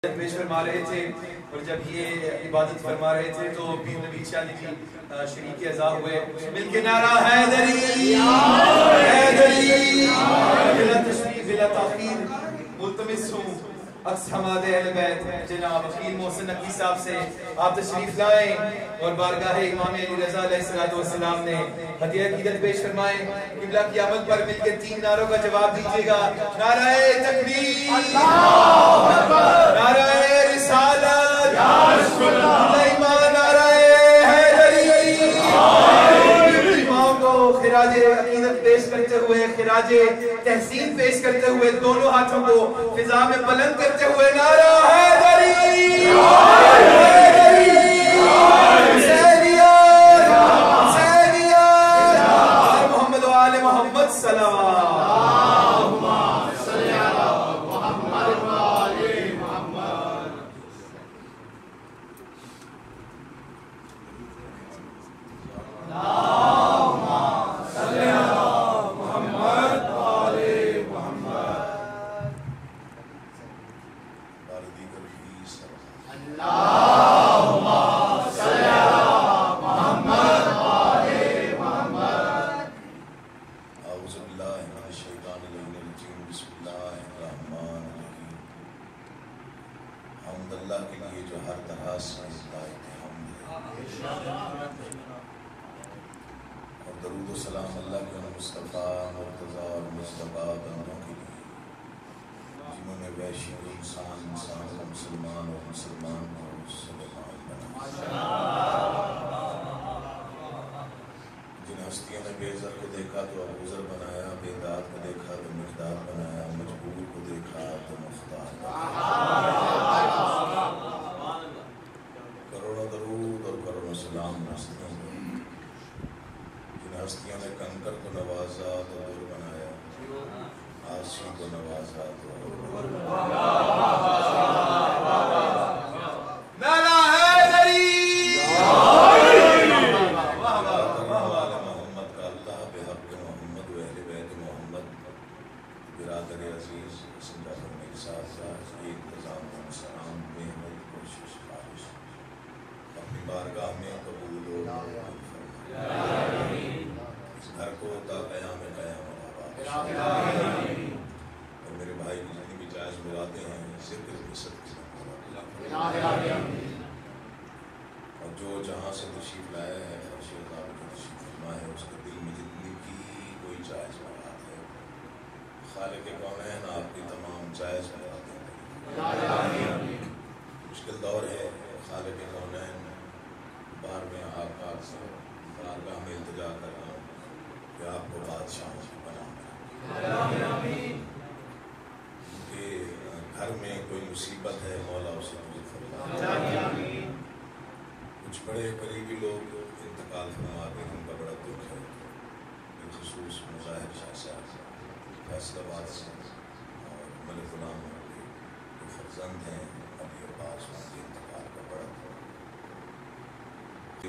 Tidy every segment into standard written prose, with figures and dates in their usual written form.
پیش فرما رہے تھے اور جب یہ عبادت فرما رہے تھے تو پیر نبی شاہ جی شریک اعضا ہوئے مل کے نعرہ حیدری حیدری بلا تشریف بلا تاخیر ملتمس ہوں اکس حماد اہل بیت جناب اخیل محسن نقوی صاحب سے آپ تشریف لائیں اور بارگاہ امام علی رضا علیہ السلام نے ہدیہ عقیدت پیش فرمائیں. قبلہ کی آمد پر مل کے 3 نعروں کا جواب دیجیے گا. نعرہ تکبیر، نعرہ رسالت، نعرہ حیدری. امام کو خراج عقیدت پیش کرتے ہوئے، خراج تحسین پیش کرتے ہوئے دونوں ہاتھوں کو فضا میں بلند کرتے ہوئے نعرہ حیدری حیدری حسینیت حسینیت محمد و آل محمد صلوات.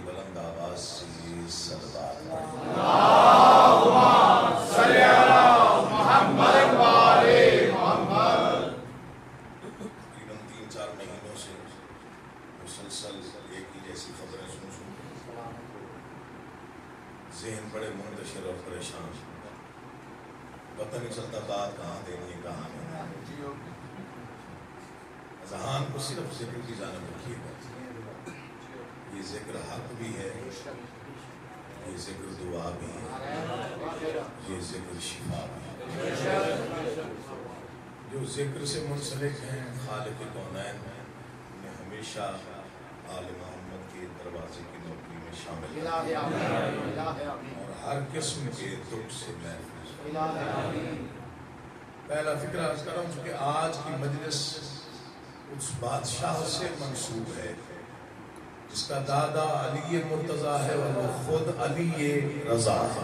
بلند آواز سے صلوات تقریباً 3-4 مہینوں سے مسلسل ایک ہی جیسی خبریں سن ذہن بڑے منتشر اور پریشان، پتہ نہیں چلتا بات کہاں دینی ہے کہاں نہیں. اذہان کو صرف ذکر کی جانب رکھیے گا. یہ ذکر حق بھی ہے، یہ ذکر دعا بھی ہے، یہ ذکر شفا بھی ہے. جو ذکر سے منسلک ہیں خالق کونین نے ہمیشہ آل محمد کے دروازے کی نوکری میں شامل کیا اور ہر قسم کے دکھ سے محفوظ. پہلا فکرہ عرض کر رہا ہوں کہ آج کی مجلس اس بادشاہ سے منسوب ہے جس کا دادا علی مرتضیٰ ہے اور وہ خود علی رضا ہے.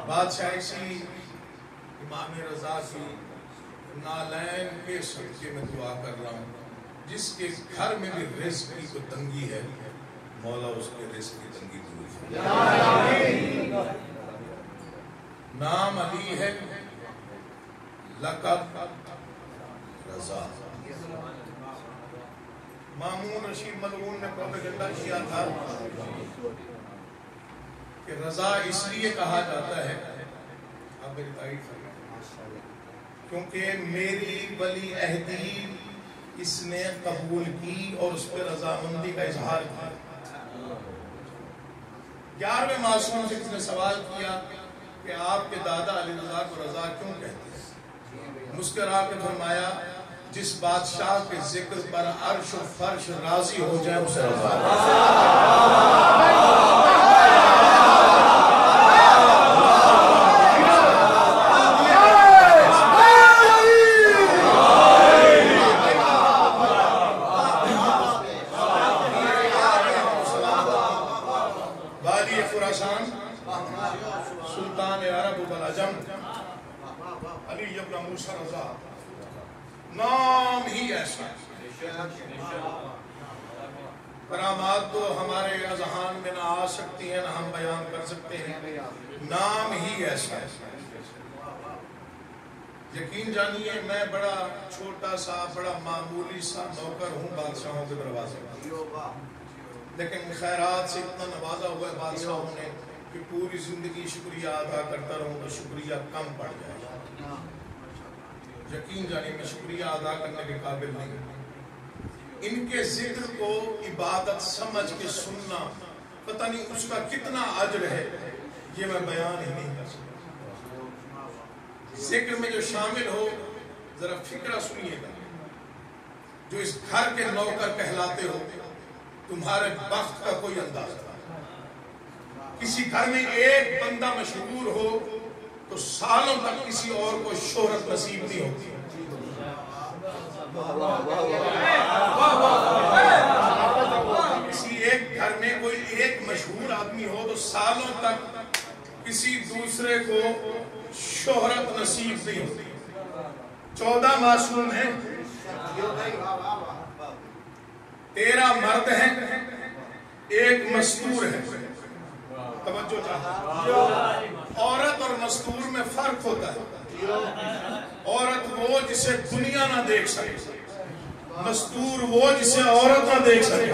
بادشاہ اسی امام رضا کی نالین کے صدقے میں دعا کر رہا ہوں جس کے گھر میں بھی رزق کی کوئی تنگی ہے مولا اس کے رزق کی تنگی دور فرما. نام علی ہے، لقب رضا۔ مامون رشید ملعون نے پروپیگنڈا کیا تھا کہ رضا اس لیے کہا جاتا ہے، آپ میری تائید فرمائیں، کیونکہ میری ولی عہدی اس نے قبول کی اور اس پہ رضامندی کا اظہار کیا۔ 11ویں معصوم سے کس نے سوال کیا کہ آپ کے دادا علی رضا کو رضا کیوں کہتے ہیں؟ مسکرا کے فرمایا جس بادشاہ کے ذکر پر عرش و فرش راضی ہو جائے اسے رضا والی خراسان سلطان عرب و العجم علی ابن موسیٰ رضا، نام ہی ایسا ہے۔ کرامات تو ہمارے اذہان میں نہ آ سکتی ہیں نہ ہم بیان کر سکتے ہیں، نام ہی ایسا ہے۔ یقین جانیے میں بڑا چھوٹا سا بڑا معمولی سا نوکر ہوں بادشاہوں کے دروازے پر، لیکن خیرات سے اتنا نوازا ہوا ہے بادشاہوں نے کہ پوری زندگی شکریہ ادا کرتا رہوں تو شکریہ کم پڑ جائے گا۔ یقین جانیے میں شکریہ ادا کرنے کے قابل نہیں ہوں۔ ان کے ذکر کو عبادت سمجھ کے سننا پتہ نہیں اس کا کتنا اجر ہے، یہ میں بیان ہی نہیں کر سکتا۔ ذکر میں جو شامل ہو ذرا فکرہ سنیے گا، جو اس گھر کے نوکر کہلاتے ہو تمہارے بخت کا کوئی اندازہ نہیں۔ کسی گھر میں ایک بندہ مشہور ہو تو سالوں تک کسی اور کو شہرت نصیب نہیں ہوتی۔ کسی ایک گھر میں کوئی ایک مشہور آدمی ہو تو سالوں تک کسی دوسرے کو شہرت نصیب نہیں ہوتی۔ 14 معصوم ہیں، 13 مرد ہیں، ایک مستور ہے۔ توجہ چاہتا ہے، عورت اور مستور میں فرق ہوتا ہے۔ عورت وہ جسے دنیا نہ دیکھ سکے، مستور وہ جسے عورت نہ دیکھ سکے۔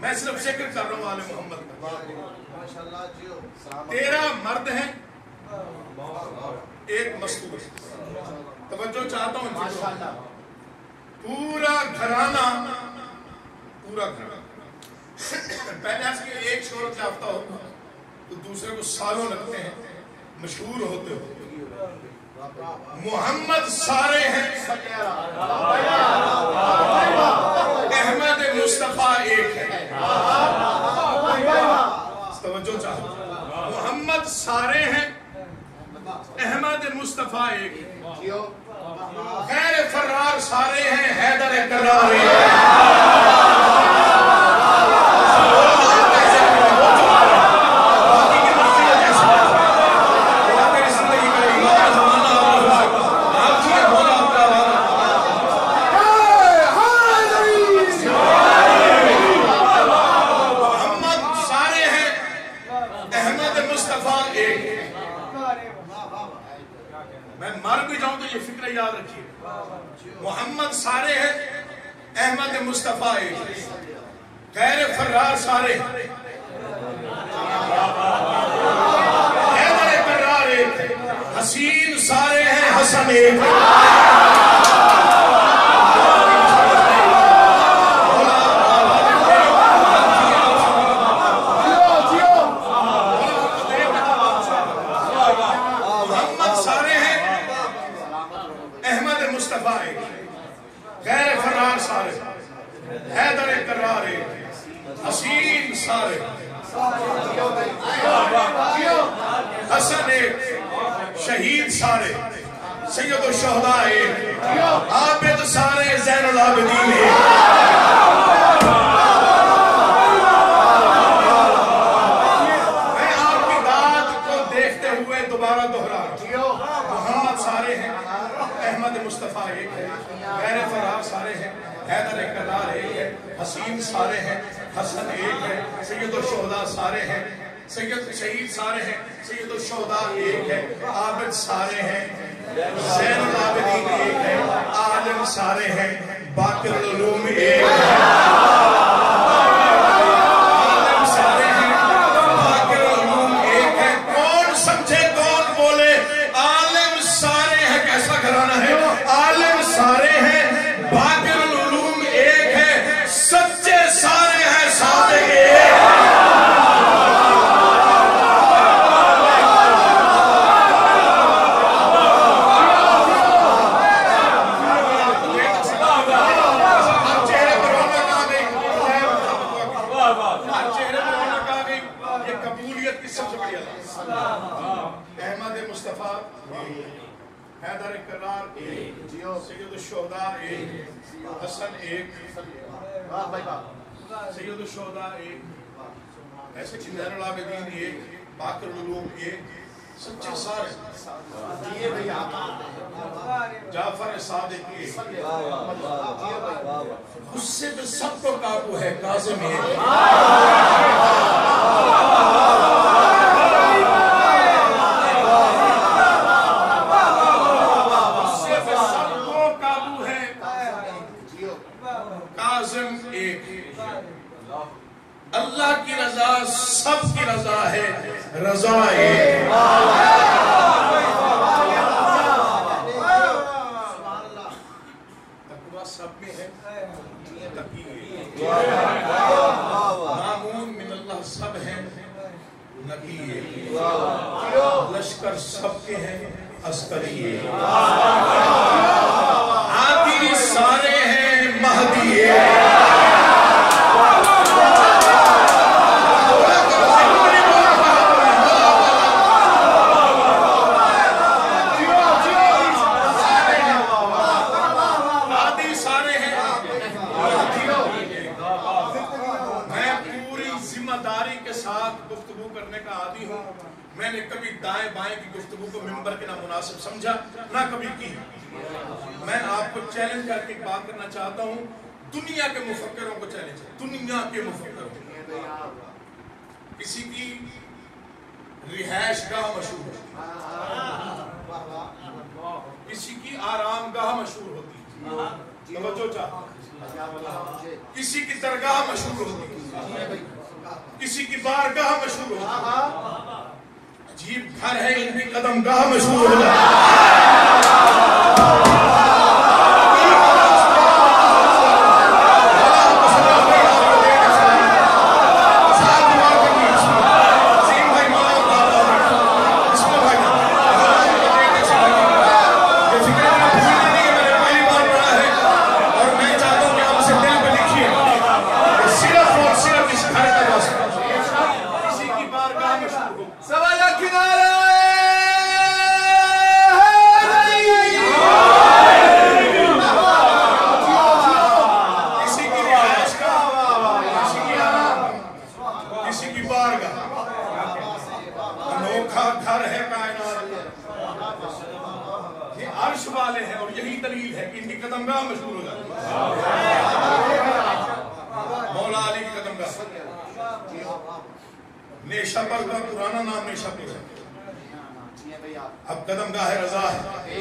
میں صرف ذکر کر رہا ہوں آل محمد کا۔ 13 مرد ہیں، ایک مستور۔ توجہ چاہتا ہوں، پورا گھرانہ پہلے اس کے ایک شہرت یافتہ ہوتا تو دوسرے کو سالوں لگتے ہیں مشہور ہوتے ہو۔ محمد سارے ہیں، احمد مصطفیٰ ایک ہے۔ توجہ چاہتا ہوں، محمد سارے ہیں، احمد مصطفیٰ ایک ہے۔ غیر فرار سارے ہیں، حیدر کرار ایک ہے۔ میں مر بھی جاؤں تو یہ فکر یاد رکھیے، محمد سارے ہیں، احمد مصطفیٰ ایک، غیر فرار سارے ہیں، حیدر کرار ایک، حسین سارے ہیں، حسن ایک۔ غیر فرار سارے، حیدر کرار ایک، حسین سارے، حسن ایک، شہید سارے، سید الشہداء ایک، عابد سارے، زین العابدین ایک۔ میں آپ کی داد کو دیکھتے ہوئے دوبارہ دوہرا محمد سارے ہیں احمد مصطفیٰ ایک ہے غیر فرار سارے ہیں حیدر کرار ایک ہے حسین سارے ہیں حسن ایک ہے سید الشہداء سارے ہیں شہید سارے ہیں سید الشہداء ایک ہے عابد سارے ہیں زین العابدین ایک ہے عالم سارے ہیں باقر العلوم ایک ہے عالم سارے ہیں باقر العلوم ایک ہے کون سمجھے کون بولے عالم سارے ہیں کیسا گھرانہ ہے عالم سارے ہیں باقر العلوم ایک ہے سچے سارے ہیں صادق ایک احمد مصطفیٰ حیدر کرار ایک سید الشہداء ایک حسن ایک سید الشہداء ایک ایسے زین العابدین ایک باقر العلوم ایک سچے سارے جعفر صادق ایک غصے پہ سب کو قابو ہے کاظم ایک اللہ کی رضا سب کی رضا ہے رضا ایک تقوی سب میں ہے تقی ایک مامون من اللہ سب ہیں نبی ایک لشکر سب کے ہیں عسکری ایک عادی سارے ہیں مہدی ایک میں نے کبھی دائیں بائیں کی گفتگو کو ممبر کے نامناسب سمجھا نہ کبھی کی میں آپ کو چیلنج کر کے بات کرنا چاہتا ہوں دنیا کے مفکروں کو چیلنج ہے دنیا کے مفکروں کسی کی رہائش گاہ مشہور ہوتی کسی کی آرام گاہ مشہور ہوتی توجہ چاہتا کسی کی درگاہ مشہور ہوتی کسی کی بارگاہ مشہور ہوتی عجیب گھر ہے ان کی قدم گاہ مشہور ہو نیشاپور کا پرانا نام نیشاپور ہے اب قدم گاہ رضا ہے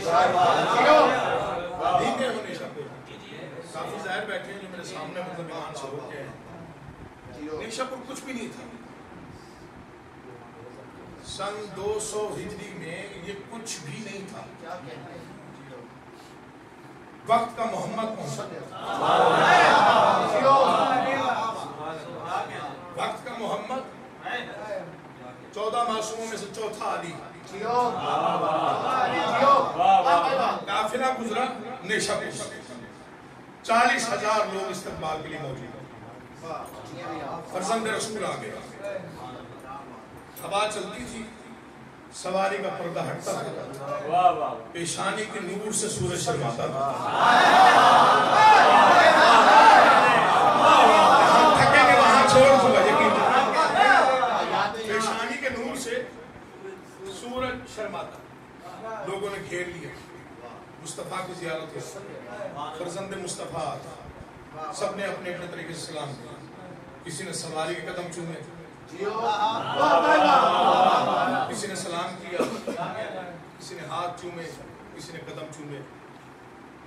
کافی ظاہر بیٹھے ہیں جو میرے سامنے مطلب ایمان سے ہو کے ہیں نیشاپور کچھ بھی نہیں تھا سن 200 ہجری میں یہ کچھ بھی نہیں تھا وقت کا محمد وقت کا محمد 14 معصوموں میں سے چوتھا علی قافلہ گزرا نیشاپور سے 40,000 لوگ استقبال کے لیے موجود فرزند رسول آ گیا ہوا چلتی تھی سواری کا پردہ ہٹتا تھا پیشانی کے نور سے سورج شرماتا تھا تھکے کہ وہاں چھوڑ دوں گا یقین پیشانی کے نور سے سورج شرماتا, لوگوں نے گھیر لیا, مصطفیٰ کی زیارت ہو, فرزند مصطفیٰ, سب نے اپنے اپنے طریقے سے سلام کیا. کسی نے سواری کے قدم چومے, کسی نے سلام کیا, کسی نے ہاتھ چومے, کسی نے قدم چومے.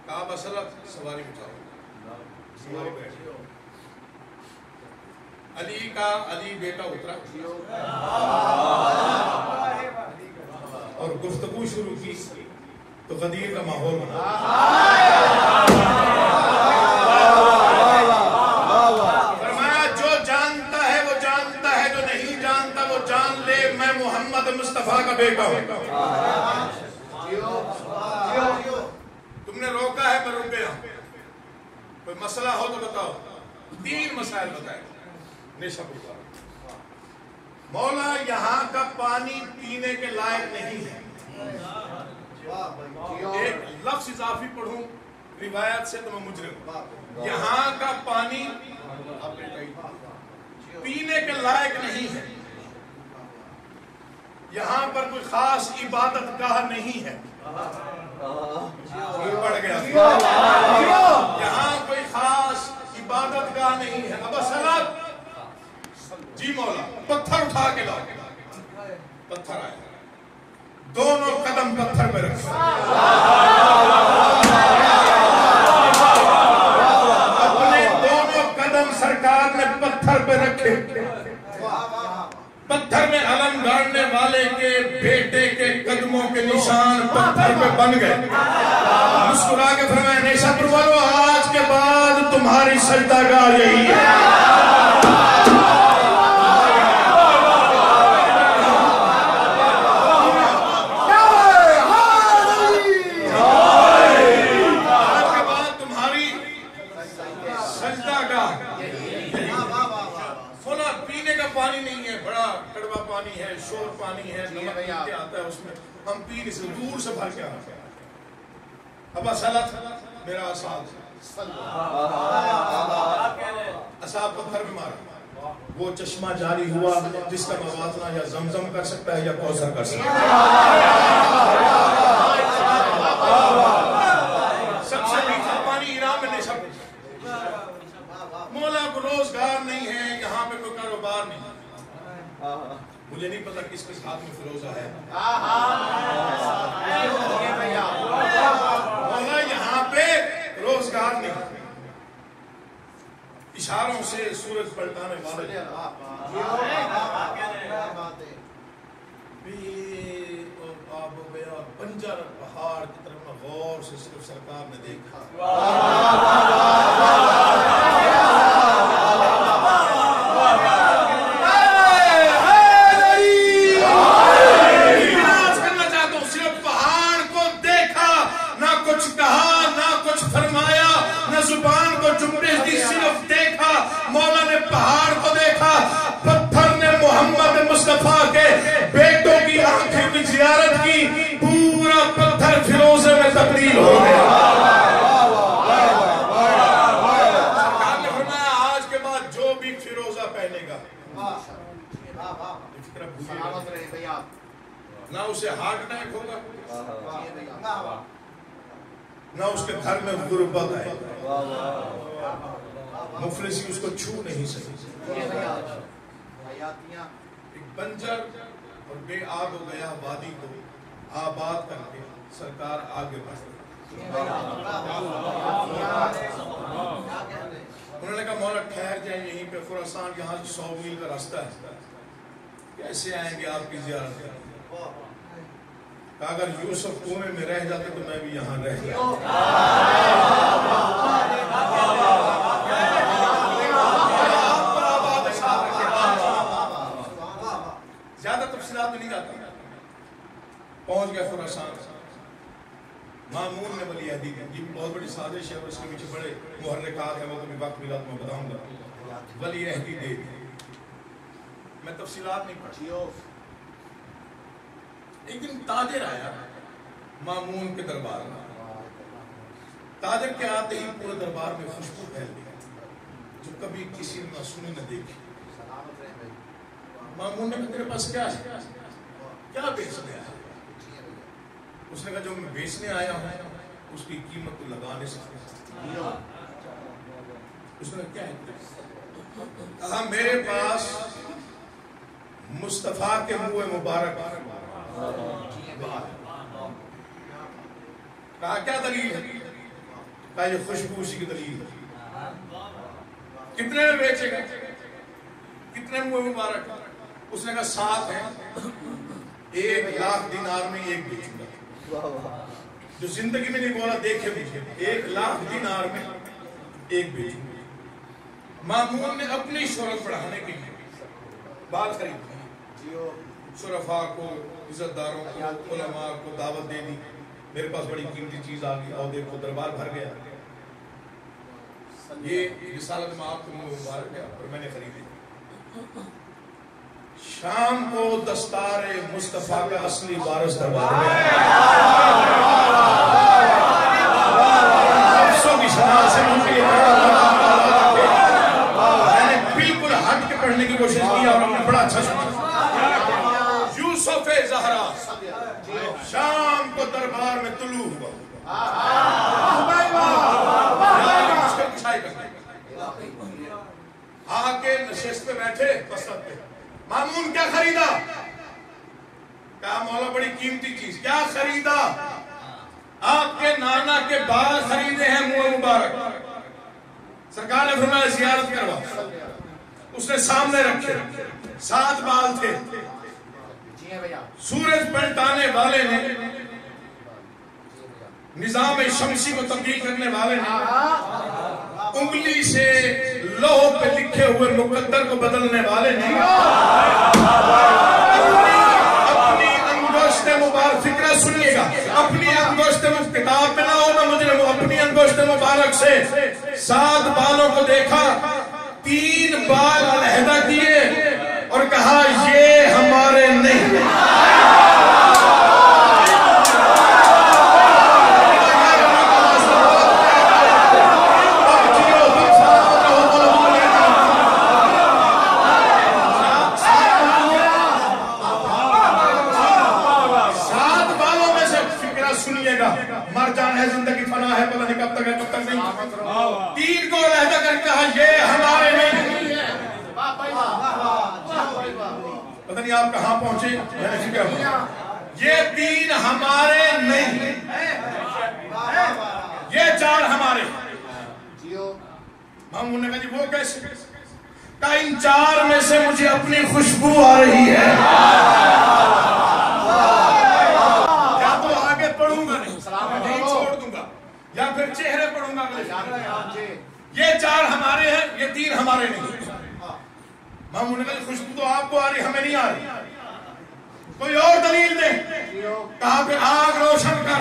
کہا بسلط سواری بٹھاؤ, سواری بیٹھ. علی بیٹا اترا اور گفتگو شروع کی تو غدیر کا ماحول بنا. فرمایا جو جانتا ہے وہ جانتا ہے, جو نہیں جانتا وہ جان لے, میں محمد مصطفیٰ کا بیٹا ہوں. تم نے روکا ہے میں رک گیا. کوئی مسئلہ ہو تو بتاؤ. 3 مسائل بتائے. نیشہ پکار, مولا یہاں کا پانی پینے کے لائق نہیں ہے. ایک لفظ اضافی پڑھوں روایت سے تو میں مجرم. یہاں کا پانی پینے کے لائق نہیں ہے. یہاں پر کوئی خاص عبادت گاہ نہیں ہے. پڑھ گیا. یہاں کوئی خاص عبادت گاہ نہیں ہے. اب صلاۃ جی مولا پتھر اٹھا کے لاؤ. پتھر آئے, دونوں قدم پتھر پہ رکھے. اپنے دونوں قدم سرکار نے پتھر پہ رکھے. پتھر میں علم گاڑنے والے کے بیٹے کے قدموں کے نشان پتھر پہ بن گئے. مسکرا کے فرمایا نیشہ پر والو آج کے بعد تمہاری سجدہ گاہ یہی ہے. شور پانی ہے, نمک کے آتا ہے, اس میں ہم پینے سے دور سے بھر کے آتے ہیں. ابا صلاۃ میرا اصحاب پتھر میں مارا. وہ چشمہ جاری ہوا جس کا موازنہ یا زمزم کر سکتا ہے یا کوثر کر سکتا ہے. سب سے میٹھا پانی ایران میں نیشہ. مولا کو روزگار نہیں ہے, یہاں پہ کوئی کاروبار نہیں. مجھے نہیں پتا کس کس ہاتھ میں فروزہ ہے. یہاں پہ روزگار نہیں. اشاروں سے سورج پلٹانے والے بنجر پہاڑ کی طرف غور سے صرف سرکار نے دیکھا. زبان کو جنبش دی, صرف دیکھا. مولا نے پہاڑ کو دیکھا, پتھر نے محمد مصطفیٰ کے بیٹوں کی آنکھوں کی زیارت کی, پورا پتھر فیروزے میں تبدیل ہو گیا. سرکار نے فرمایا آج کے بعد جو بھی فیروزہ پہنے گا نہ اسے ہارٹ اٹیک ہوگا, نہ اس کے گھر میں غربت آئے, مفلسی اس کو چھو نہیں سکے. ایک بنجر اور بے آب ہو گیا وادی کو آباد کر کے سرکار آگے بڑھ گئی. انہوں نے کہا مولا ٹھہر جائیں یہیں پہ, خراسان یہاں 100 میل کا راستہ ہے, کیسے آئیں گے آپ کی زیارت کریں. اگر یوسف کنویں میں رہ جاتے تو میں بھی یہاں رہ جاتا. زیادہ تفصیلات میں نہیں جاتا. پہنچ گیا خراسان. مامون نے ولی عہدی دی. یہ بہت بڑی سازش ہے اور اس کے پیچھے بڑے محرکات ہیں, وہ کبھی وقت ملا تو میں بتاؤں گا. ولی عہدی دے دی. میں تفصیلات نہیں پڑھی. ایک دن تاجر آیا مامون کے دربار میں. تاجر کے آتے ہی پورے دربار میں خوشبو پھیل گئی جو کبھی کسی نے نہ سنی نہ دیکھی. مامون نے کہا تیرے پاس کیا ہے, کیا بیچ لیا ہے؟ اس نے کہا جو میں بیچنے آیا ہوں اس کی قیمت تو لگا نہیں سکتا. اس نے کیا کہا میرے پاس مصطفیٰ کے منہ مبارک. کہا کیا دلیل ہے؟ کہا یہ خوشبو اسی کی دلیل ہے. کتنے میں بیچے گا؟ کتنے منہ مبارک؟ اس نے کہا 7 ہیں. 1,00,000 دینار میں ایک بیچوں گا. جو زندگی میں نہیں بولا دیکھے مجھے 1,00,000 دینار میں ایک بیچوں گا. مامون نے اپنی شہرت بڑھانے کے لیے بات خریدی. شرفاء کو، عزت داروں کو، علماء کو دعوت دے دی. میرے پاس بڑی قیمتی چیز آ گئی اور دیکھو دربار بھر گیا. یہ رسالت میں آپ کو مبارک ہے اور میں نے خریدی. شام کو دستار مصطفیٰ کا اصلی وارث دربار میں کی شناخت سے مجھے میں نے بالکل ہٹ کے پڑھنے کی کوشش کی اور ہم نے بڑا اچھا سنا. یوسف زہرا شام کو دربار میں طلوع ہوا. آ کے نشست پہ بیٹھے بسط پہ. مامون کیا خریدا؟ کہا مولا بڑی قیمتی چیز. کیا خریدا؟ آپ کے نانا کے بال خریدے ہیں منہ مبارک. سرکار نے فرمایا زیارت کروا. اس نے سامنے رکھے. 7 بال تھے. سورج پلٹانے والے نے، نظام شمسی کو تبدیل کرنے والے نے انگلی سے لوح پہ لکھے ہوئے مقدر کو بدلنے والے نے اپنی انگشت مبارک، فکرہ سنیے گا، اپنی انگشت کتاب میں نہ ہونا مجرم، اپنی انگشت مبارک سے 7 بالوں کو دیکھا. 3 بال علیحدہ کیے اور کہا یہ ہمارے نہیں. مر جانا ہے، زندگی فنا ہے، پتہ نہیں کب تک ہے کب تک نہیں. 3 کو علیحدہ کر کہا یہ ہمارے نہیں. پتہ نہیں آپ کہاں پہنچے. میں نے فکر یہ 3 ہمارے نہیں، یہ 4 ہمارے. مامون نے کہا جی وہ کیسے؟ کہا ان 4 میں سے مجھے اپنی خوشبو آ رہی ہے. یا پھر چہرے پڑھوں گا. یہ 4 ہمارے ہیں، یہ 3 ہمارے نہیں. مامون نے کہا خوشبو تو آپ کو آ رہی، ہمیں نہیں آ رہی. کوئی اور دلیل دے. کہا پھر آگ روشن کر.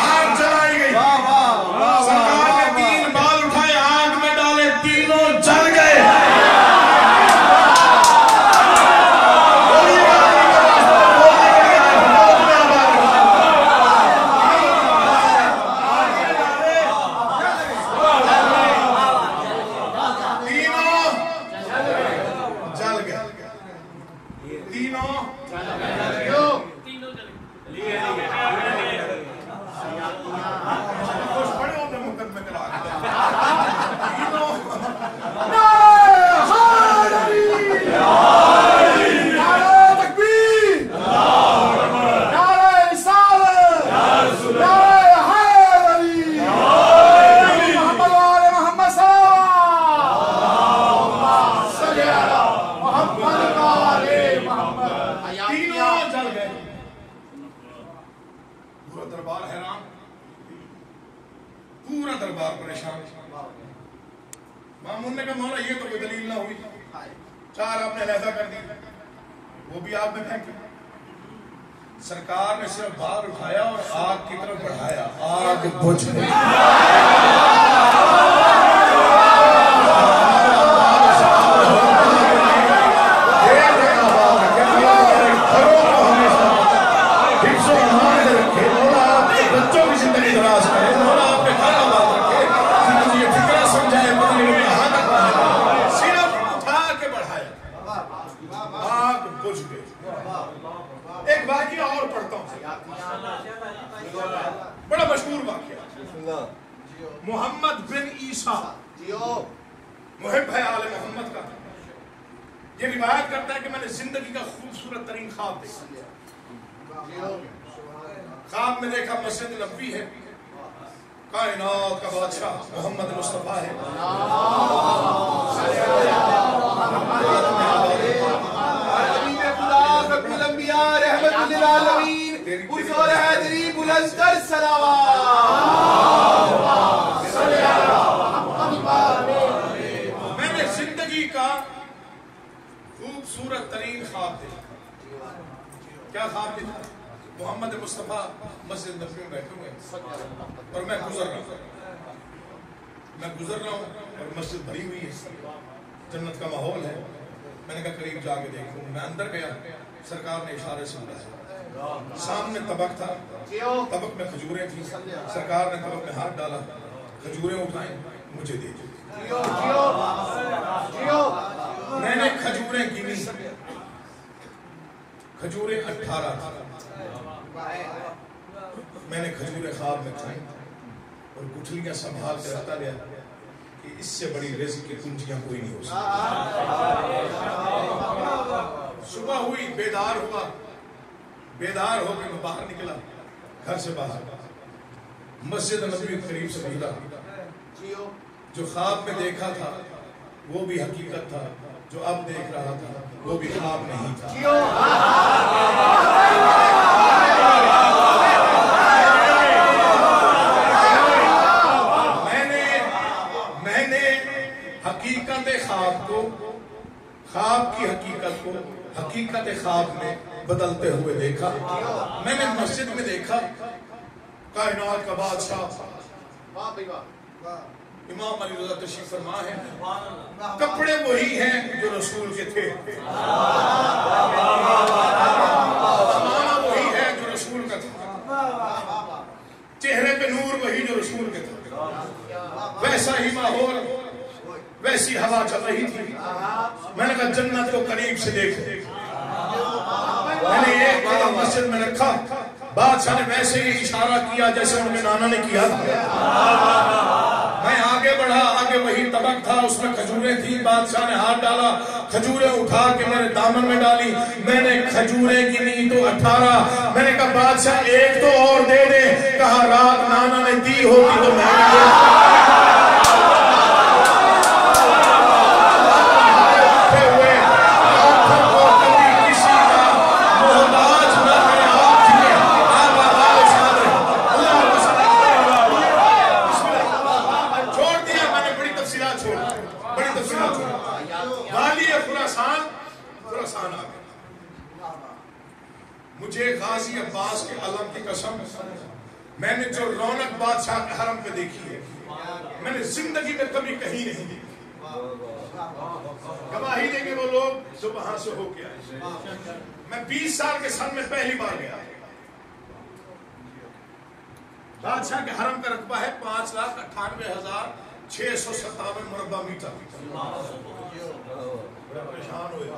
آگ جلائی گئی. سرکار نے 3 بال اٹھائے، آگ میں ڈالے، تینوں جل گئے. مامون نے کہا مولا یہ تو کوئی دلیل نہ ہوئی. 4 آپ نے علیحدہ کر دی، وہ بھی آگ میں پھینکے. سرکار نے صرف بال اٹھایا اور آگ کی طرف بڑھایا، آگ بجھ گئی. بچوں کی زندگی دراز کرے، مولا آپ کے گھر آباد رکھے، مجھے یہ فکرہ سمجھائے، پتہ نہیں کہاں تک پہنچے. صرف اٹھا کے بڑھایا، آگ بجھ گئی. ایک واقعہ اور پڑھتا ہوں. محمد بن عیسیٰ محب ہے آل محمد کا، یہ روایت کرتا ہے کہ میں نے زندگی کا خوبصورت ترین خواب دیکھا. خواب میں دیکھا مسجد نبوی ہے، کائنات کا بادشاہ محمد مصطفیٰ ہے. رحمت للعالمین حضور حیدری بلند تر صلوات. میں نے زندگی کا خوبصورت ترین خواب دیکھا. کیا خواب دیکھا؟ محمد مصطفیٰ مسجد نبوی میں بیٹھے ہوئے اور میں گزر رہا ہوں اور مسجد بھری ہوئی ہے، جنت کا ماحول ہے. میں نے کہا قریب جا کے دیکھوں. میں اندر گیا، سرکار نے اشارے سے بلایا. سامنے طبق تھا، طبق میں کھجوریں تھیں. سرکار نے طبق میں ہاتھ ڈالا، کھجوریں اٹھائیں، مجھے دے دی. میں نے کھجوریں گنی، کھجوریں 18 تھیں. میں نے کھجوریں خواب میں کھائیں اور گٹھلیاں سنبھال کے رکھتا گیا کہ اس سے بڑی رزق کی کنجیاں کوئی نہیں ہو سکتی. صبح ہوئی، بیدار ہوا، بیدار ہو کے میں باہر نکلا، گھر سے باہر مسجد نبوی قریب سے گزرا. جو خواب میں دیکھا تھا وہ بھی حقیقت تھا، جو اب دیکھ رہا تھا وہ بھی خواب نہیں تھا. میں نے حقیقت خواب کو، خواب کی حقیقت کو حقیقت خواب میں بدلتے ہوئے دیکھا. میں نے مسجد میں دیکھا کائنات کا بادشاہ امام علی رضا تشریف فرما ہے. کپڑے وہی ہیں جو رسول کے تھے، زمانہ وہی ہے جو رسول کا تھا، چہرے پہ نور وہی جو رسول کے تھا. ویسا ہی ماحول، ویسی ہوا چل رہی تھی. میں نے کہا جنت کو قریب سے دیکھو. میں نے ایک قدم مسجد میں رکھا، بادشاہ نے ویسے ہی اشارہ کیا جیسے ان کے نانا نے کیا تھا. میں آگے بڑھا، آگے وہی طبق تھا، اس میں کھجوریں تھیں. بادشاہ نے ہاتھ ڈالا، کھجوریں اٹھا کے میرے دامن میں ڈالی. میں نے کھجوریں گنی تو 18. میں نے کہا بادشاہ ایک تو اور دے دے. کہا رات نانا نے دی ہوگی تو میں مجھے غازی عباس کے علم کی قسم، میں نے جو رونق بادشاہ کے حرم پہ دیکھی ہے میں نے زندگی میں کبھی کہیں نہیں دیکھی. گواہی دیں گے وہ لوگ جو وہاں سے ہو کے آئے. میں 20 سال کے سن میں پہلی بار گیا. بادشاہ کے حرم کا رقبہ ہے 5,98,657 مربع میٹر. پریشان ہوئے.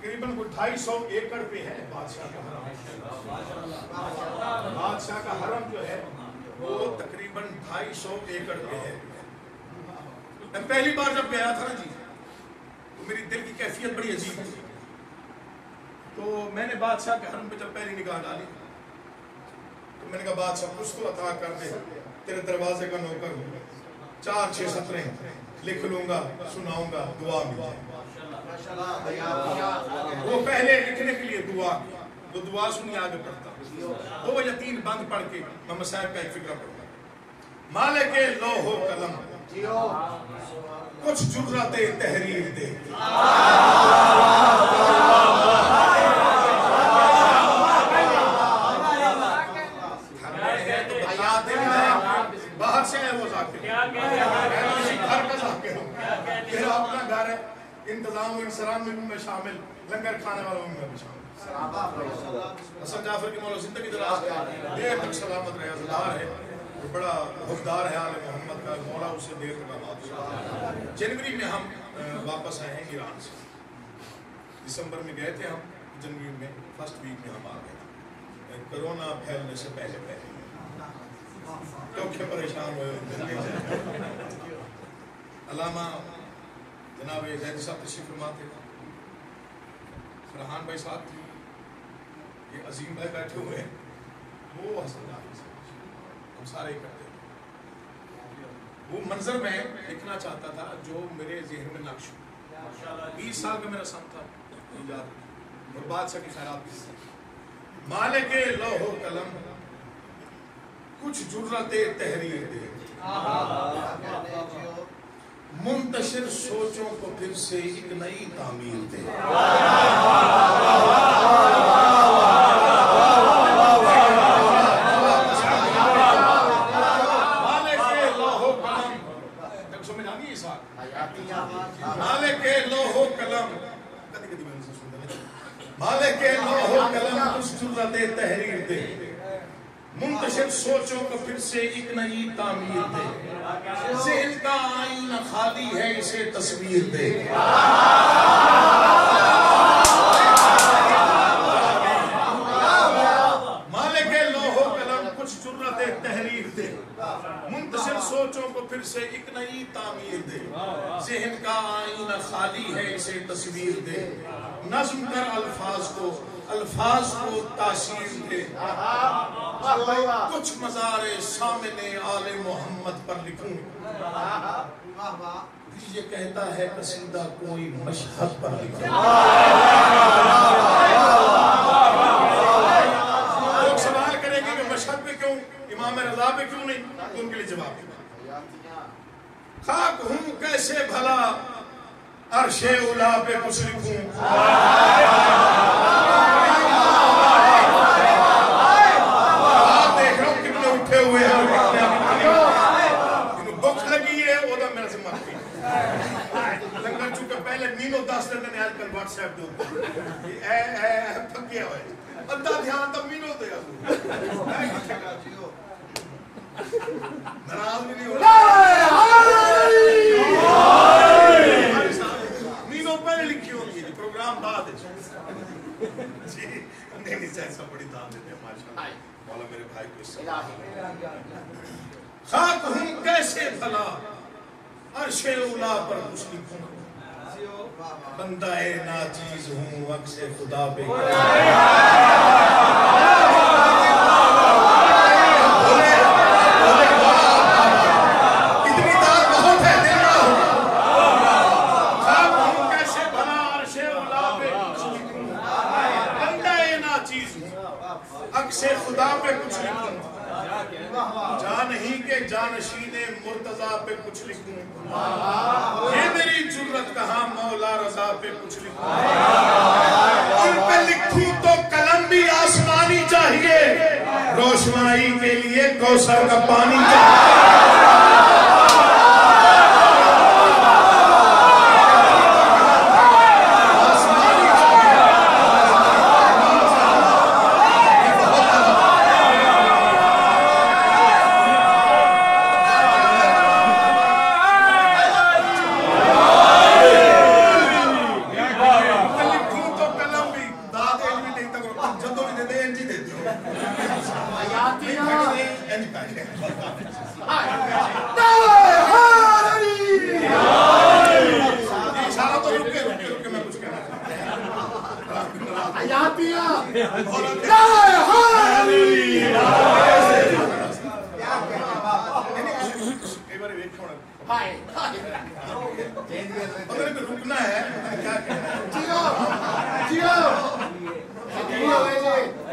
تقریباً 250 ایکڑ پہ ہے بادشاہ کا حرم. بادشاہ کا حرم جو ہے وہ تقریباً 250 ایکڑ پہ ہے. میں پہلی بار جب گیا تھا نا جی تو میری دل کی کیفیت بڑی عجیب تھی. تو میں نے بادشاہ کے حرم پہ جب پہلی نگاہ ڈالی تو میں نے کہا بادشاہ کچھ تو عطا کر دے، تیرے دروازے کا نوکر ہوں. 4-6 سطریں لکھ لوں گا، سناؤں گا، دعا مل جائے. وہ پہلے لکھنے کے لیے دعا، وہ دعا سنی آگے پڑھتا. 2 یا 3 بند پڑھ کے میں مصائب کا ایک فکرہ پڑھتا. مالک لوح و قلم کچھ جرأت تحریر دے. باہر سے ہے وہ ذاکر، گھر کا ذاکر ہوں. میرا اپنا گھر ہے، انتظام و انصرام میں بھی میں شامل، لنگر کھانے والوں میں بھی شامل. حسن جعفر کی مولا زندگی دراز ہے، دیر تک سلامت رہے. عزدار ہے، بڑا حقدار ہے آل محمد کا. مولا اسے دیر تک آباد. جنوری میں ہم واپس آئے ہیں ایران سے. دسمبر میں گئے تھے ہم، جنوری میں فرسٹ ویک میں ہم آ گئے کرونا پھیلنے سے پہلے. کیونکہ پریشان ہوئے علامہ جناب زید صاحب تشریف فرما تھے، فرحان بھائی صاحب، یہ عظیم بھائی بیٹھے ہوئے ہیں، وہ حسن ہم سارے کرتے ہیں۔ وہ منظر میں لکھنا چاہتا تھا جو میرے ذہن میں نقش ہو۔ 20 سال کا میرا سن تھا ایجاد، اور بادشاہ کی خیرات کی مالک لوح و قلم کچھ جرت تحریر دے، منتشر سوچوں کو پھر سے ایک نئی تعمیر دے۔ مالک لوح و قلم مالک لوح و قلم کچھ جرت تحریر دے، منتشر سوچوں کو پھر سے ایک نئی تعمیر دے، ذہن کا آئینہ خالی ہے اسے تصویر دے۔ مالک لوح و قلم کچھ جرت تحریر دے، منتشر سوچوں کو پھر سے ایک نئی تعمیر دے، ذہن کا آئینہ خالی ہے اسے تصویر دے، نظم کر الفاظ کو تاثیر دے، کچھ مزار سامنے آل محمد پر لکھوں، یہ کہتا ہے قصیدہ کوئی مشہد پر لکھوں۔ لوگ سوال کریں گے کہ مشہد پہ کیوں، امام رضا پہ کیوں نہیں، ان کے لیے جواب ہے خاک ہوں کیسے بھلا عرش اولا پہ کچھ لکھوں، آپ دیکھ رہا ہوں کتنے اٹھے ہوئے ہیں، بکس لگی ہے وہ تو میرا سے مات بھی لنگر چونکہ پہلے مینو 10 دن آج کل واٹس ایپ دے ہوتے پھکیا ہوئے ادھا دھیان تب مینو دے گا نراز بھی نہیں ہو مینو پہلے لکھی ہوگی پروگرام بعد ہے جی نہیں ایسا بڑی دان دیتے ہیں ماشاءاللہ مولا میرے بھائی کو اس سے خاک ہوں کیسے بھلا عرش اولا پر کچھ لکھوں، بندہ ناچیز ہوں عکس خدا پہ اتنی دار بہت ہے دل نہ ہو، خاک ہوں کیسے بھلا عرش اولا پہ کچھ لکھوں، بندہ ناچیز ہوں عکس خدا پہ کچھ لکھوں، جان ہی کے جانشین مرتضیٰ پہ کچھ لکھوں، یہ میری جرت کہاں مولا رضا پہ کچھ لکھوں، ان پہ لکھوں تو قلم بھی آسمانی چاہیے، روشنائی کے لیے کوثر کا پانی چاہیے۔ رکنا ہے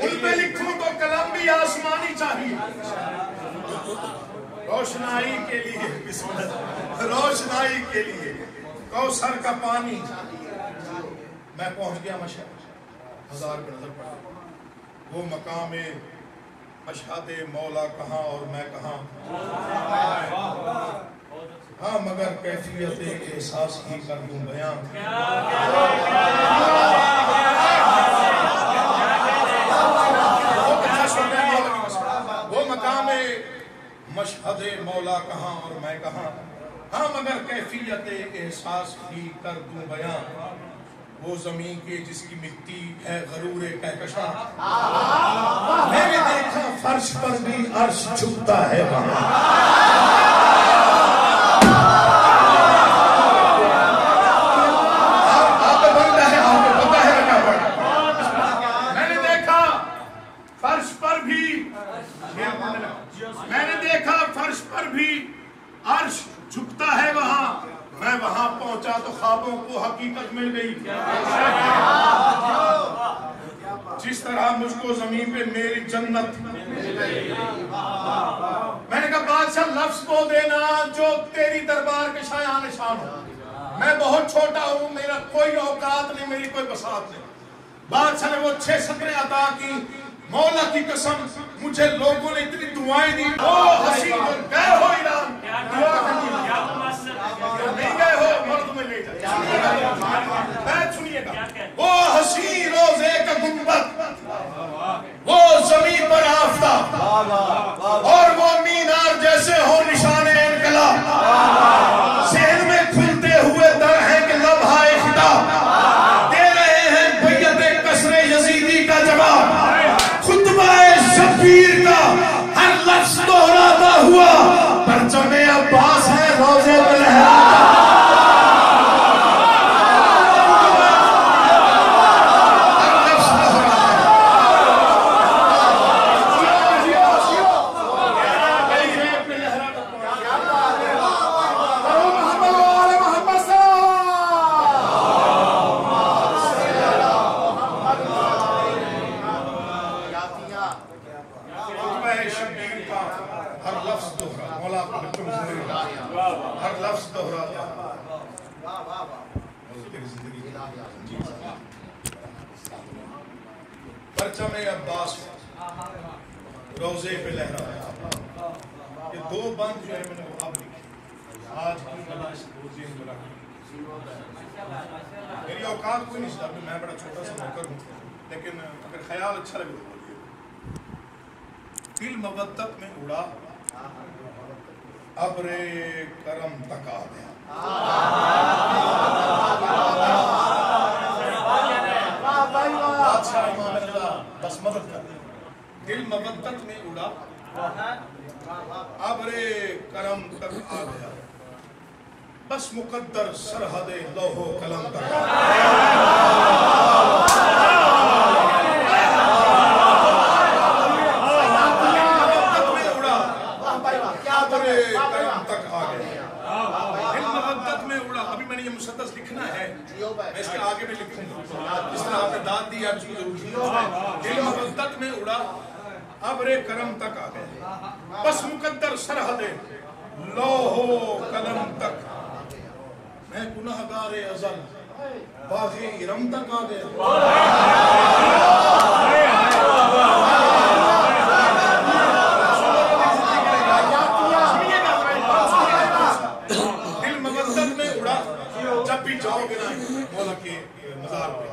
ان پہ لکھوں تو قلم بھی آسمانی چاہیے، روشنائی کے لیے روشنائی کے لیے کوثر کا پانی۔ میں پہنچ گیا مشہد، ہزار پہ نظر پڑا، وہ مقام مشہد مولا کہاں اور میں کہاں، ہاں مگر کیفیت احساس ہی کر دوں بیان، وہ مقام مشہد مولا کہاں اور میں کہاں، ہاں مگر کیفیت احساس ہی کر دوں بیان، وہ زمین کے جس کی مٹی ہے غرور کہکشاں، میں نے دیکھا فرش پر بھی عرش جھکتا ہے وہاں۔ آپ پہ بندہ ہے، آپ پہ پتہ ہے رکھا پڑا۔ میں نے دیکھا فرش پر بھی، میں نے دیکھا فرش پر بھی عرش جھکتا ہے وہاں۔ میں وہاں پہنچا تو خوابوں کو حقیقت مل گئی۔ جس طرح مجھ کو زمین پہ میری جنت مل گئی۔ میں نے کہا بادشاہ لفظ بول دینا جو تیری دربار کے شایان نشان ہو۔ میں بہت چھوٹا ہوں، میرا کوئی اوقات نہیں، میری کوئی بساط نہیں۔ بادشاہ نے وہ 6 سطریں عطا کی۔ مولا کی قسم مجھے لوگوں نے اتنی دعائیں دی۔ او حسین گئے ہو ایران، دعا کرنی نہیں گئے ہو مرد میں لے جائے۔ بیت سنیے گا، وہ حسین روزے کا گنبد، وہ زمین پر آفتاب، اور وہ مینار جیسے ہو نشان انقلاب۔ ذہن میں کھلتے ہوئے در ہے کہ لمحہ خطاب دے رہے ہیں بیعت قصر یزیدی کا جواب۔ خطبہ شبیر کا ہر لفظ دہراتا ہوا پرچم عباس ہے روزے پہ لہراتا۔ پرچم عباس روزے پہ لہرایا۔ یہ 2 بند جو ہے میں نے وہ اب لکھی آج کی ملاش روزے میں رکھی۔ میری اوقات کوئی نہیں صاحب، میں بڑا چھوٹا سا نوکر ہوں، لیکن اگر خیال اچھا لگے تو بولیے۔ دل مودت میں اڑا ابر کرم تک آ گیا۔ بادشاہ امام رضا بس مدد کر، دل مودت میں اڑا ابر کرم تک آ گیا، بس مقدر سرحد لوح و قلم تک آ گیا۔ مسدس لکھنا ہے، میں اس کے آگے بھی لکھوں گا، جس طرح آپ نے داد دی آپ چیز ضرور دل مودت میں اڑا ابر کرم تک آ گئے، بس مقدر سرحد لوح و قلم تک میں گناہگار ازل باغ ارم تک آ گیا۔ جاؤ گے نا مولا کے مزار پہ،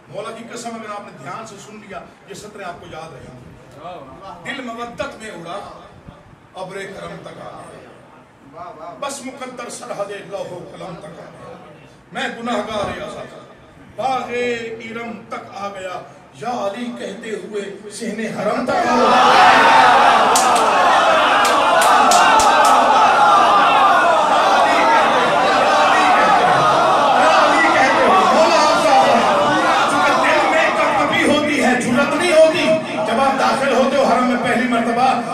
مولا کی قسم اگر آپ نے دھیان سے سن لیا یہ سطریں آپ کو یاد رہیں گی۔ دل مودت میں اڑا ابر کرم تک آ گیا، بس مقدر سرحد لوح و قلم تک آ گیا، میں گناہگار ازل باغ ارم تک آ گیا، یا علی کہتے ہوئے صحن حرم تک آ گیا۔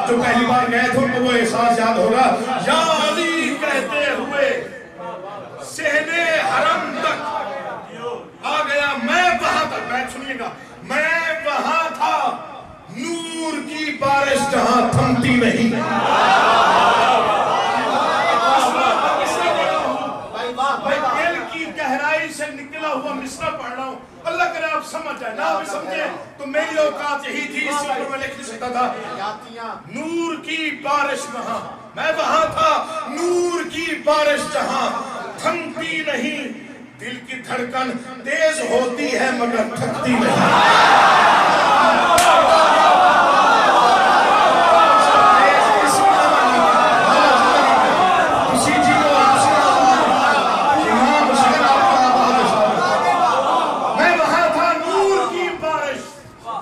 جو پہلی بار گئے تھے ان کو وہ احساس یاد ہوگا، یا علی کہتے ہوئے صحن حرم تک آ گیا، میں وہاں تک، بیت سنیے گا، میں وہاں تھا نور کی بارش جہاں تھمتی نہیں۔ دل کی گہرائی سے نکلا ہوا مصرع پڑھ رہا ہوں، اللہ کرے آپ سمجھ جائے، نہ بھی سمجھے تو میری اوقات یہی تھی، اس پر میں لکھ نہیں سکتا تھا۔ نور کی بارش وہاں، میں وہاں تھا نور کی بارش جہاں تھمتی نہیں، دل کی دھڑکن تیز ہوتی ہے مگر تھکتی نہیں۔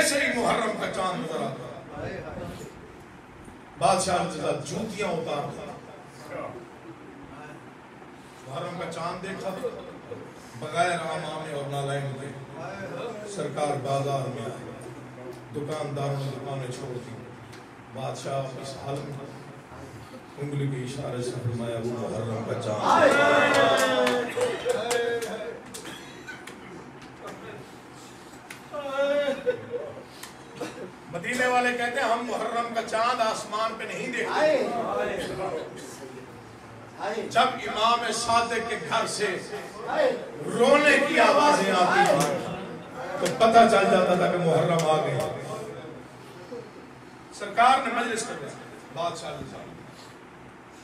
جیسے ہی محرم کا چاند نظر آتا بادشاہ جوتیاں اتار محرم کا چاند دیکھا بغیر امامے اور نالائن کے سرکار بازار میں آئے، دکانداروں نے دکانیں چھوڑ دی، بادشاہ اس حال میں انگلی کے اشارے سے فرمایا وہ محرم کا چاند۔ مدینے والے کہتے ہیں ہم محرم کا چاند آسمان پہ نہیں دیکھتے، جب امام صادق کے گھر سے رونے کی آوازیں آتی ہیں تو پتہ چل جاتا تھا کہ محرم آ گئے۔ سرکار نے مجلس کر دیا، بادشاہ نے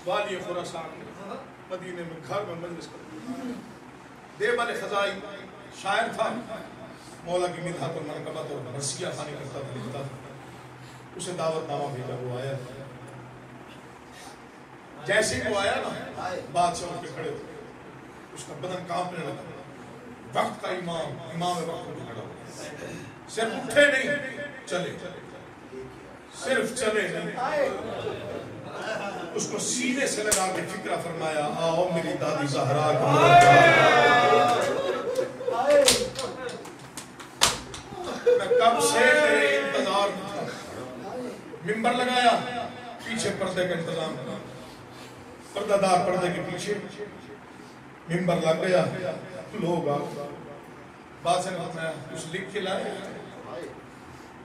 والی خراسان نے مدینے میں گھر میں مجلس کر دیا۔ دیو علی خزائی شاعر تھا، مولا کی مدحت اور منقبت اور مرثیہ خوانی کرتا تھا، لکھتا تھا، اسے دعوت نامہ بھیجا، وہ آیا۔ جیسے ہی وہ آیا نا بادشاہ اٹھ کے کھڑے ہوئے، اس کا بدن کانپنے لگا، وقت کا امام وقت میں کھڑا ہوا، صرف اٹھے نہیں چلے، صرف چلے نہیں، اس کو سینے سے لگا کے فکرہ فرمایا آؤ میری دادی زہرا کا میں کب سے تیرے انتظار میں تھا۔ ممبر لگایا، پیچھے پردے کا انتظام تھا، پردہ دار پردے کے پیچھے ممبر لگ گیا، لوگ آگا بادشاہ نے فرمایا کچھ لکھ کے لائے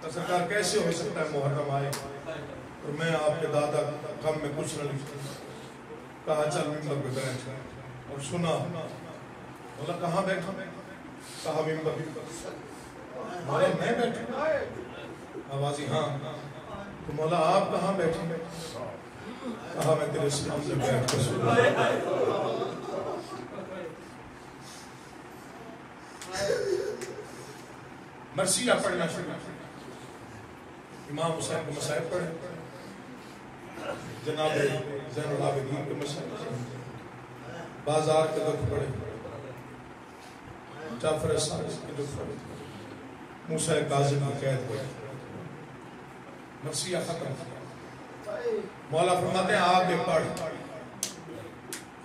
تو سرکار کیسے ہو سکتا ہے محرم آئے اور میں آپ کے دادا غم میں کچھ نہ لکھتا۔ کہا چل ممبر پہ بیٹھ اور سنا، بولا کہاں بیٹھا؟ کہا ممبر۔ بولا میں بیٹھا؟ آوازی ہاں۔ تو مولا آپ کہاں بیٹھے؟ کہا میں تیرے سامنے بیٹھ کر سنا۔ مرثیہ پڑھنا شروع، امام حسین کے مسائل پڑھے، جناب زین العابدین کے مسائل، بازار کے دکھ پڑھے، جعفر صادق کے دکھ پڑھے، موسیٰ کاظم کی قید پڑھے، مرثیہ ختم کیا۔ مولا فرماتے ہیں آگے پڑھ۔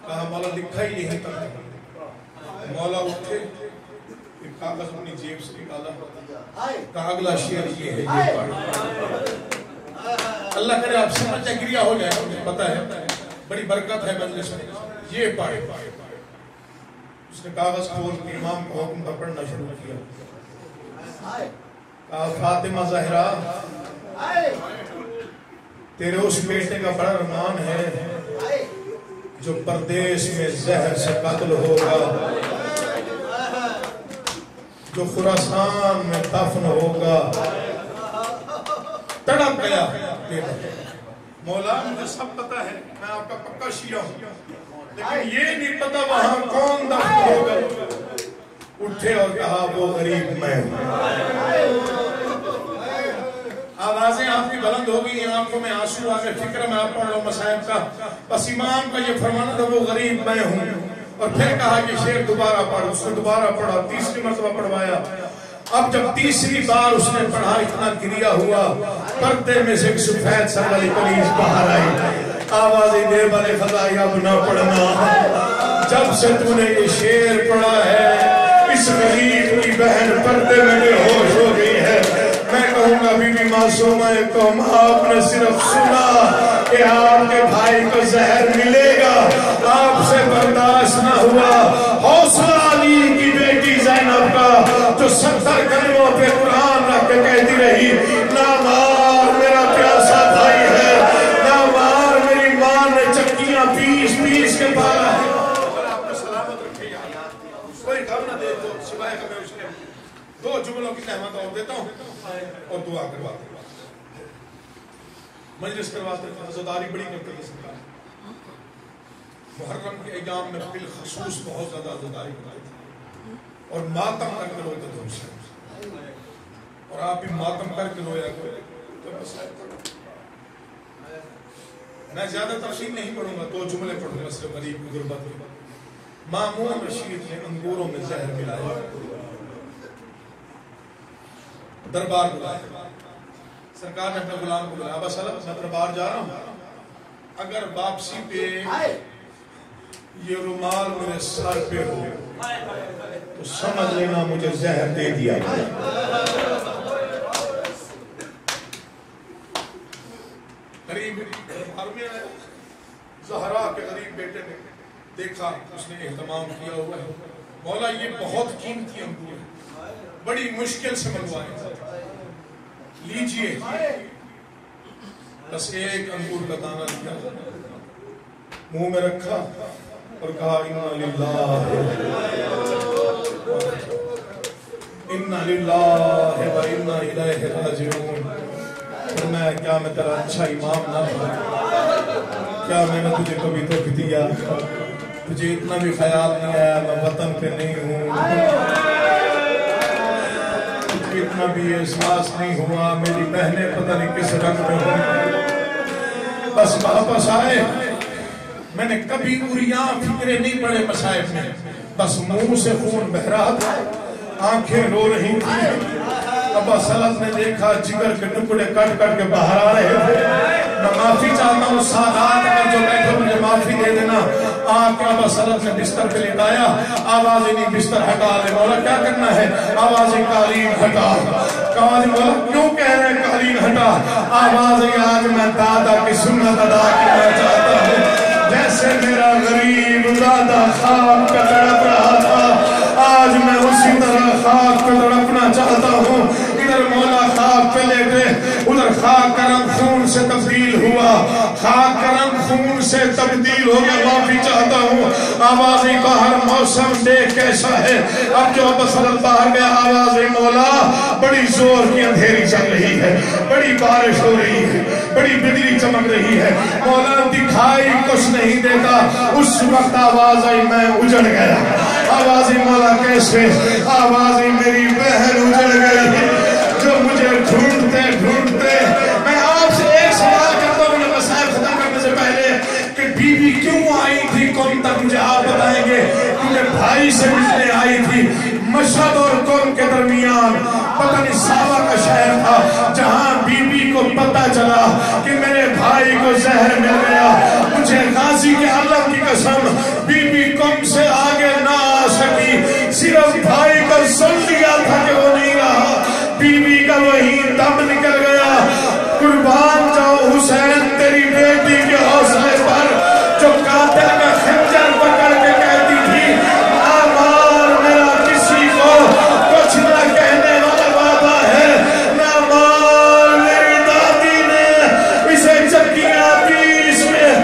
کہا مولا لکھا ہی یہی تک۔ مولا اٹھے، ایک کاغذ اپنی جیب سے نکالا، کہا اگلا شعر یہ ہے، یہ پڑھ۔ اللہ کرے آپ سمجھ جائے، گریہ ہو جائے، مجھے پتا ہے بڑی برکت ہے مجلس میں، یہ پڑھ۔ اس نے کاغذ کھول کے امام کو حکم کا پڑھنا شروع کیا۔ کہا فاطمہ زہرا تیرے اس بیٹے کا بڑا ارمان ہے جو پردیس میں زہر سے قتل ہوگا، جو خراسان میں دفن ہوگا۔ تڑپ گیا مولا مجھے سب پتا ہے، میں آپ کا پکا شیعہ ہوں، لیکن یہ نہیں پتا وہاں کون دفن ہوگا۔ اٹھے اور کہا وہ غریب میں ہوں۔ آوازیں آپ کی بلند ہو گئی، آنکھوں میں آنسو آ گئے، فکر میں آپ پڑھ لو مصائب کا، بس امام کا یہ فرمانا تھا وہ غریب میں ہوں۔ اور پھر کہا کہ شعر دوبارہ پڑھ، اس نے دوبارہ پڑھا، تیسری مرتبہ پڑھوایا۔ اب جب تیسری بار اس نے پڑھا اتنا گریہ ہوا، پردے میں سے ایک سفید سا والی قمیص باہر آئی، آوازیں دے والے خدائی اب نہ پڑھنا، جب سے تو نے یہ شعر پڑھا ہے اس غریب کی بہن پردے میں بے ہوش ہو گئی ہے۔ میں کہوں گا بی بی معصومہ قوم، آپ نے صرف سنا کہ آپ کے بھائی کو زہر ملے گا، آپ سے برداشت نہ ہوا۔ حوصلہ علی کی بیٹی زینب کا جو 70 کلموں پہ قرآن رکھ کے کہتی رہی، نہ مار میرا پیاسا بھائی ہے، نہ مار میری ماں نے چکیاں پیس پیس کے پالا ہے۔ آپ نے سلامت رکھے یہاں، کوئی غم نہ دے تو سوائے کہ میں اس کے 2 جملوں کی تہمت اور دیتا ہوں اور دعا کرواتے ہیں، مجلس کرواتے ہیں، عزاداری بڑی کرتے ہیں سرکار۔ محرم کے ایام میں بالخصوص بہت زیادہ عزاداری کرتے ہیں اور ماتم کر کے روتے تھے اس سے، اور آپ بھی ماتم کر کے رویا کرو۔ میں زیادہ تفصیل نہیں پڑھوں گا، 2 جملے پڑھوں گا صرف غریب کی غربت کے بعد۔ مامون رشید نے انگوروں میں زہر ملایا، دربار بلایا. سرکار نے اپنے غلام کو بلایا, ابا سلام میں دربار جا رہا ہوں, اگر واپسی پہ یہ رومال میرے سر پہ ہو تو سمجھ لینا مجھے زہر دے دیا. غریب زہرا کے غریب بیٹے نے دیکھا, اس نے اہتمام کیا ہوا ہے, مولا یہ بہت قیمتی انگور ہے, بڑی مشکل سے منگوائے, لیجئے. بس ایک انگور کا دانہ لیا, منہ میں رکھا اور کہا اِنَّا لِلَّهِ وَإِنَّا إِلَيْهِ رَاجِعُونَ. میں کیا میں تیرا اچھا امام نہ ہوں؟ کیا میں نے تجھے کبھی دکھ دیا؟ تجھے اتنا بھی خیال نہیں آیا میں وطن پہ نہیں ہوں؟ تجھے اتنا بھی احساس نہیں ہوا میری بہنیں پتہ نہیں کس رنگ میں ہوں؟ بس واپس آئے, میں نے کبھی اریاں فکرے نہیں پڑے مصائب میں, بس منہ سے خون بہہ رہا تھا, آنکھیں رو رہی تھی. ابا سلط نے دیکھا جگر کے ٹکڑے کٹ کٹ کے باہر آ رہے تھے. میں معافی چاہتا ہوں سادات اگر جو بیٹھے مجھے معافی دے دینا. آنکھ ابا سلط نے بستر پہ لٹایا, آوازیں نہیں بستر ہٹا لے, مولا کیا کرنا ہے؟ آوازیں قالین ہٹا. آواز مولا کیوں کہہ رہے ہیں قالین ہٹا؟ آوازیں آج میں دادا کی سنت ادا کرنا چاہتا ہوں, جیسے میرا غریب دادا خاک پہ تڑپ رہا تھا آج میں اسی طرح خاک پہ تڑپنا چاہتا ہوں. ادھر مولا خاک پہ لیٹے, ادھر خاک کا رنگ خون سے تبدیل ہوا, خاک کا رنگ خون سے تبدیل ہو گیا. معافی چاہتا ہوں. آوازیں باہر موسم دیکھ کیسا ہے, اب جو ابا سلط باہر گیا آوازیں مولا بڑی زور کی اندھیری چل رہی ہے, بڑی بارش ہو رہی ہے, بڑی بجلی چمک رہی ہے, مولا دکھائی کچھ نہیں دیتا. اس وقت آواز آئی میں اجڑ گیا. آوازیں مولا کیسے؟ آوازیں میری بہن اجڑ گئی جو مجھے ڈھونڈتے ڈھونڈتے. میں آپ سے ایک سوال کرتا ہوں میرے مسائل ختم کرنے سے پہلے کہ بیوی کیوں آئی تھی قوم تک, مجھے آپ بتائیں گے؟ کیونکہ بھائی سے ملنے آئی تھی. مشہد اور قوم کے درمیان پتہ نہیں ساوا کا شہر تھا, جہاں بیوی کو پتہ چلا کہ میرے بھائی کو زہر مل گیا. مجھے غازی کے علم کی قسم بیوی قوم سے آگے نہ آ سکی, صرف بھائی کو سن لیا تھا کہ وہ نہیں رہا, بیوی کا وہی دم نکل گیا. قربان جاؤ حسین تیری بیٹی کے حوصلے پر جو قاتل کا خنجر پکڑ کے کہتی تھی نہ مار میرا کسی کو کچھ نہ کہنے والا بابا ہے, نہ مار میری دادی نے اسے چکیاں پیس میں.